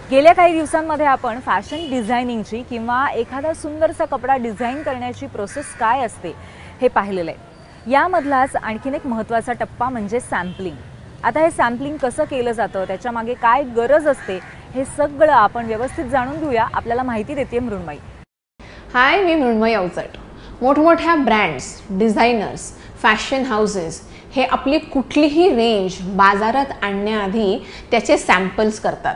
गेल्या काही दिवसांमध्ये आपण फॅशन डिझायनिंगची किंवा एखादा सुंदरसा कपडा डिझाइन करण्याची प्रोसेस काय असते हे पाहिलेलं आहे। यामधलाच आणखीन एक महत्त्वाचा टप्पा म्हणजे सॅम्पलिंग। आता हे सॅम्पलिंग कसं केलं जातं, त्याच्या मागे काय गरज असते, हे सगळं आपण व्यवस्थित जाणून घेऊया। आपल्याला माहिती देते मृण्मयी। हाय, मी मृण्मयी अवचट। मोठमोठ्या ब्रँड्स, डिझायनर्स, फॅशन हाऊसेस हे आपली कुठलीही रेंज बाजारात आणण्याआधी त्याचे सॅम्पल्स करतात।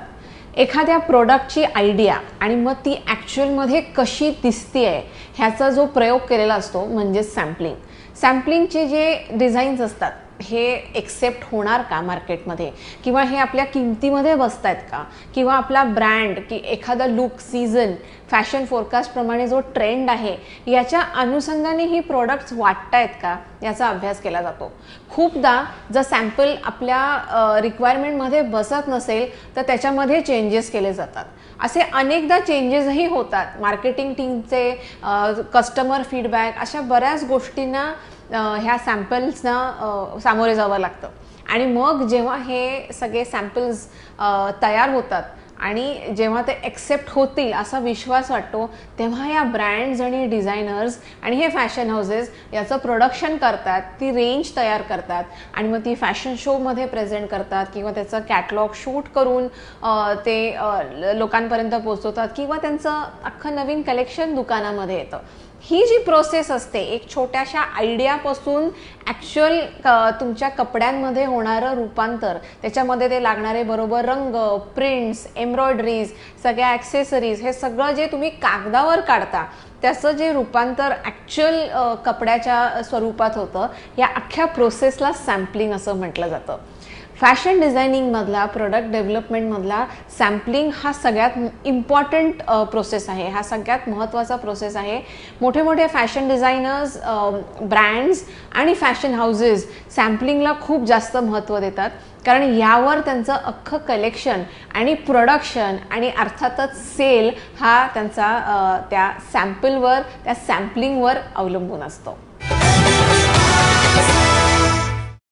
एखाद्या प्रोडक्टची आयडिया आणि मग ती ॲक्च्युअलमध्ये कशी दिसतेय ह्याचा जो प्रयोग केलेला असतो म्हणजे सॅम्पलिंग। सॅम्पलिंगचे जे डिझाईन्स असतात हे एक्सेप्ट होणार का मार्केटमध्ये, किंवा हे आपल्या किमतीमध्ये बसतायत का, किंवा आपला ब्रँड की एखादा लुक, सीझन, फॅशन फोरकास्टप्रमाणे जो ट्रेंड आहे याच्या अनुषंगाने ही प्रोडक्ट्स वाटतायत का याचा अभ्यास केला जातो। खूपदा जर सॅम्पल आपल्या रिक्वायरमेंटमध्ये बसत नसेल तर त्याच्यामध्ये चेंजेस केले जातात। असे अनेकदा चेंजेसही होतात। मार्केटिंग टीमचे कस्टमर फीडबॅक अशा बऱ्याच गोष्टींना ह्या सॅम्पल्सना सामोरे जावं लागतं आणि मग जेव्हा हे सगळे सॅम्पल्स तयार होतात आणि जेव्हा ते एक्सेप्ट होतील असा विश्वास वाटतो, तेव्हा या ब्रँड्स आणि डिझायनर्स आणि हे फॅशन हाऊसेस याचं प्रोडक्शन करतात, ती रेंज तयार करतात आणि मग ती फॅशन शोमध्ये प्रेझेंट करतात किंवा त्याचं कॅटलॉग शूट करून ते लोकांपर्यंत पोहोचवतात किंवा त्यांचं अख्खं नवीन कलेक्शन दुकानामध्ये येतं। ही जी प्रोसेस असते एक छोट्याशा आयडियापासून ॲक्च्युअल तुमच्या कपड्यांमध्ये होणारं रूपांतर, त्याच्यामध्ये ते लागणारे बरोबर रंग, प्रिंट्स, एम्ब्रॉयडरीज, सगळ्या ॲक्सेसरीज, हे सगळं जे तुम्ही कागदावर काढता त्याचं जे रूपांतर ॲक्च्युअल कपड्याच्या स्वरूपात होतं, या अख्ख्या प्रोसेसला सॅम्पलिंग असं म्हटलं जातं। फॅशन डिझायनिंगमधला, प्रोडक्ट डेव्हलपमेंटमधला सॅम्पलिंग हा सगळ्यात इम्पॉर्टंट प्रोसेस आहे, हा सगळ्यात महत्त्वाचा प्रोसेस आहे। मोठे मोठे फॅशन डिझायनर्स, ब्रँड्स आणि फॅशन हाऊसेस सॅम्पलिंगला खूप जास्त महत्त्व देतात, कारण यावर त्यांचं अख्खं कलेक्शन आणि प्रोडक्शन आणि अर्थातच सेल हा त्यांचा त्या सॅम्पलवर, त्या सॅम्पलिंगवर अवलंबून असतो।